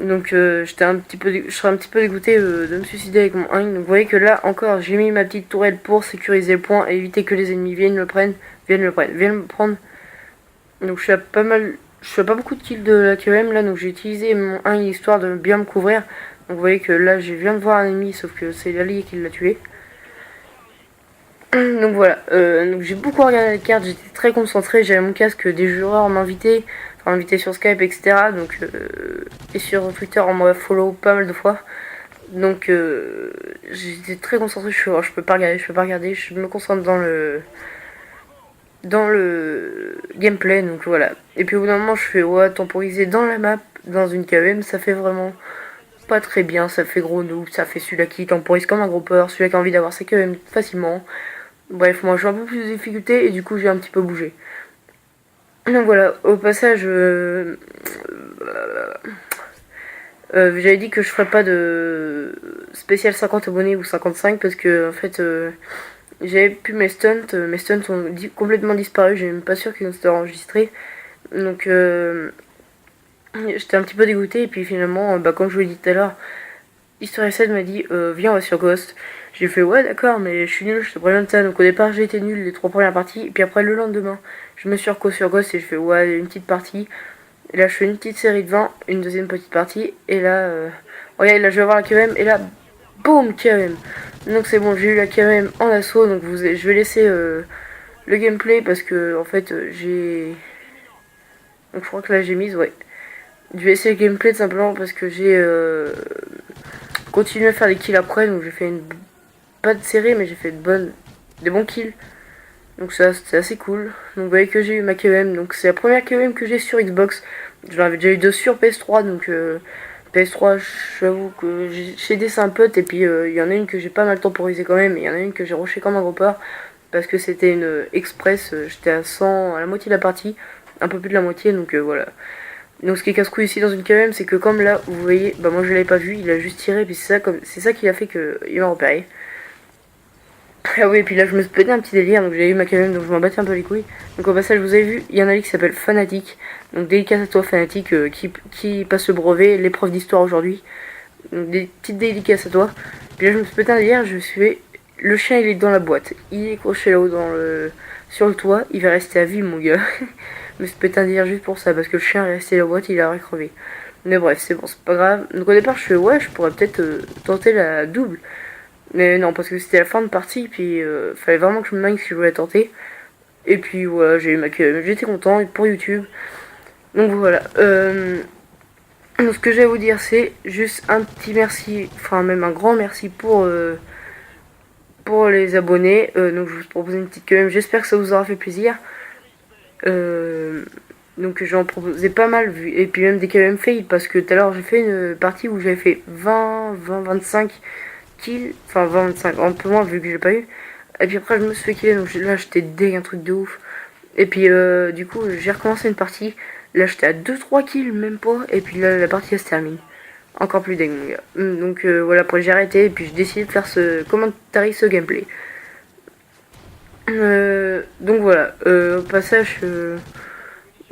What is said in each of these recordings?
Donc je serais un petit peu dégoûté de me suicider avec mon 1. Donc vous voyez que là encore j'ai mis ma petite tourelle pour sécuriser le point et éviter que les ennemis viennent me prendre. Donc je suis à pas beaucoup de kills de la QM là, donc j'ai utilisé mon 1 histoire de bien me couvrir. Donc vous voyez que là je viens de voir un ennemi, sauf que c'est l'allié qui l'a tué. Donc voilà, donc j'ai beaucoup regardé la carte, j'étais très concentré, j'avais mon casque, des joueurs m'invitaient, sur Skype, etc. Donc, et sur Twitter, on m'a follow pas mal de fois. Donc j'étais très concentré, je peux pas regarder, je me concentre dans le gameplay, donc voilà. Et puis au bout d'un moment, je fais ouais, temporiser dans la map, dans une KM, ça fait vraiment pas très bien, ça fait gros noob, ça fait celui-là qui temporise comme un gros peur, celui-là qui a envie d'avoir sa KM facilement. Bref, moi j'ai un peu plus de difficultés et du coup j'ai un petit peu bougé. Donc voilà, au passage, j'avais dit que je ferais pas de spécial 50 abonnés ou 55 parce que en fait j'avais plus mes stunts ont complètement disparu, j'ai même pas sûr qu'ils ont été enregistrés. Donc j'étais un petit peu dégoûté et puis finalement, comme je vous l'ai dit tout à l'heure, History 7 m'a dit viens on va sur Ghost. J'ai fait ouais d'accord mais je suis nul, je te préviens de ça. Donc au départ j'ai été nul les 3 premières parties et puis après le lendemain je me suis reco sur Ghost et je fais ouais une petite partie. Et là je fais une petite série de 20, une deuxième petite partie et là regarde là je vais avoir la KM et là boum KM. Donc c'est bon j'ai eu la KM en assaut donc je vais laisser le gameplay parce que en fait j'ai... Donc je crois que là j'ai mise ouais. Je vais essayer le gameplay tout simplement parce que j'ai continué à faire des kills après donc j'ai fait une pas de série mais j'ai fait des bons kills. Donc ça c'était assez cool. Donc vous voyez que j'ai eu ma KM. Donc c'est la première KM que j'ai sur Xbox. J'en avais déjà eu 2 sur PS3. Donc PS3 j'avoue que j'ai des un pote. Et puis il y en a une que j'ai pas mal temporisé quand même. Et il y en a une que j'ai rushé comme un gros porc. Parce que c'était une express. J'étais à 100, à la moitié de la partie. Un peu plus de la moitié donc voilà. Donc ce qui est casse-couille ici dans une KM c'est que comme là vous voyez, bah moi je l'avais pas vu. Il a juste tiré. Puis c'est ça qui a fait qu'il m'a repéré. Ah oui, et puis là, je me suis pété un petit délire, donc j'ai eu ma KM, donc je m'en battais un peu les couilles. Donc au passage, vous avez vu, il y en a qui s'appelle Fanatic. Donc dédicace à toi, Fanatic, qui passe le brevet, l'épreuve d'histoire aujourd'hui. Donc des petites dédicaces à toi. Puis là, je me suis pété un délire, je suis... Le chien, il est dans la boîte. Il est accroché là-haut sur le toit. Il va rester à vie, mon gars. Je me suis pété un délire juste pour ça, parce que le chien est resté dans la boîte, il a crevé. Mais bref, c'est bon, c'est pas grave. Donc au départ, je fais, ouais, je pourrais peut-être tenter la double. Mais non, parce que c'était la fin de partie, puis fallait vraiment que je me manque si je voulais tenter. Et puis voilà, j'ai eu ma queue. J'étais content pour YouTube. Donc voilà. Donc ce que je vais vous dire, c'est juste un petit merci, enfin même un grand merci pour les abonnés. Donc je vous propose une petite queue. J'espère que ça vous aura fait plaisir. Donc j'en proposais pas mal, et puis même des KM fail, parce que tout à l'heure j'ai fait une partie où j'avais fait 25 kills, enfin 25, un peu moins vu que j'ai pas eu. Et puis après je me suis fait killer, donc là j'étais deg, un truc de ouf. Et puis du coup j'ai recommencé une partie, là j'étais à 2-3 kills, même pas, et puis là la partie elle se termine. Encore plus deg mon gars. Donc voilà, après j'ai arrêté, et puis j'ai décidé de faire ce gameplay. Donc voilà, au passage,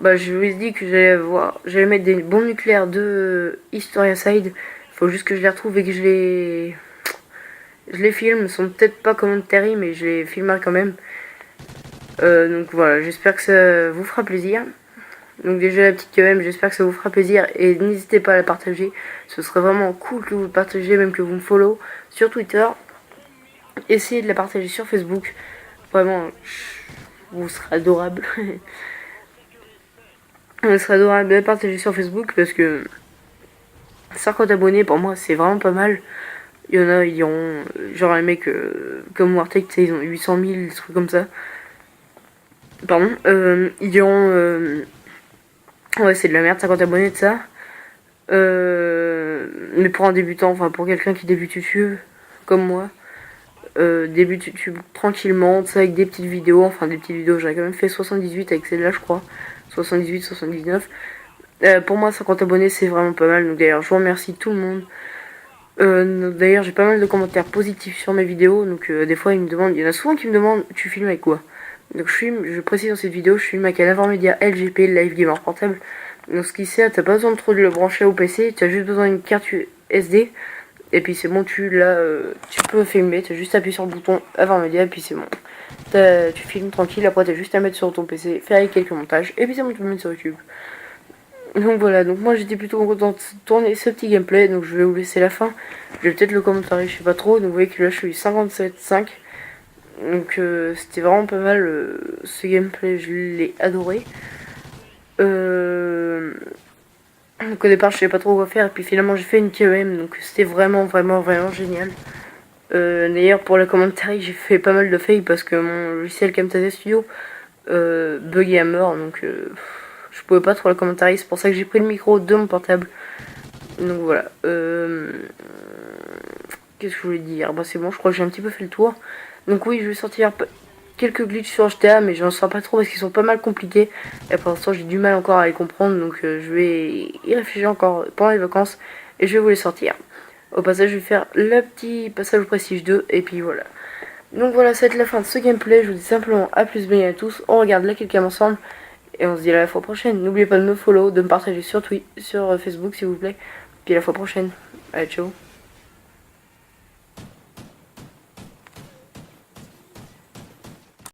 bah, je vous ai dit que j'allais mettre des bombes nucléaires de Historia Side. Faut juste que je les retrouve et que je les filme. Ils sont peut-être pas comme Terry, mais je les filmerai quand même. Donc voilà, j'espère que ça vous fera plaisir. Donc déjà la petite KM, j'espère que ça vous fera plaisir et n'hésitez pas à la partager. Ce serait vraiment cool que vous le partagiez, même que vous me follow sur Twitter. Essayez de la partager sur Facebook. Vraiment, vous serez adorable. Ce serait adorable de la partager sur Facebook parce que 50 abonnés pour moi c'est vraiment pas mal. Il y en a, ils ont genre les mecs comme Wartech, tu sais, ils ont 800 000, des trucs comme ça. Pardon, ils ont ouais, c'est de la merde, 50 abonnés de ça. Mais pour un débutant, enfin pour quelqu'un qui débute YouTube, comme moi, débute YouTube tranquillement, ça avec des petites vidéos, j'aurais quand même fait 78 avec celle-là, je crois. 78, 79. Pour moi, 50 abonnés, c'est vraiment pas mal. Donc d'ailleurs, je vous remercie tout le monde. D'ailleurs, j'ai pas mal de commentaires positifs sur mes vidéos. Donc des fois, il y en a souvent qui me demandent, tu filmes avec quoi? Donc je précise dans cette vidéo, je filme avec un Avar Media LGP, Live Gamer Portable. Donc ce qui sert, t'as pas besoin de trop de le brancher au PC, tu as juste besoin d'une carte SD. Et puis c'est bon, tu peux filmer, tu as juste appuyé sur le bouton avoir média et puis c'est bon. Tu filmes tranquille, après t'as juste à mettre sur ton PC, faire quelques montages et puis c'est bon, tu peux le mettre sur YouTube. Donc voilà, donc moi j'étais plutôt content de tourner ce petit gameplay, donc je vais vous laisser la fin. Je vais peut-être le commenter, je sais pas trop, donc vous voyez que là je suis 57,5. Donc c'était vraiment pas mal ce gameplay, je l'ai adoré. Donc au départ je savais pas trop quoi faire, et puis finalement j'ai fait une KEM, donc c'était vraiment génial. D'ailleurs pour le commentaire j'ai fait pas mal de fails parce que mon logiciel Camtasia Studio buguait à mort, donc je pouvais pas trop le commentaire, c'est pour ça que j'ai pris le micro de mon portable. Donc voilà. Qu'est-ce que je voulais dire? Bah c'est bon, je crois que j'ai un petit peu fait le tour. Donc oui, je vais sortir quelques glitches sur GTA, mais j'en sors pas trop parce qu'ils sont pas mal compliqués. Et pour l'instant, j'ai du mal encore à les comprendre, donc je vais y réfléchir encore pendant les vacances et je vais vous les sortir. Au passage, je vais faire le petit passage au Prestige 2 et puis voilà. Donc voilà, ça va être la fin de ce gameplay. Je vous dis simplement à plus, bye à tous. On regarde la Killcam ensemble et on se dit à la fois prochaine. N'oubliez pas de me follow, de me partager sur Facebook s'il vous plaît. Puis à la fois prochaine. Allez, ciao.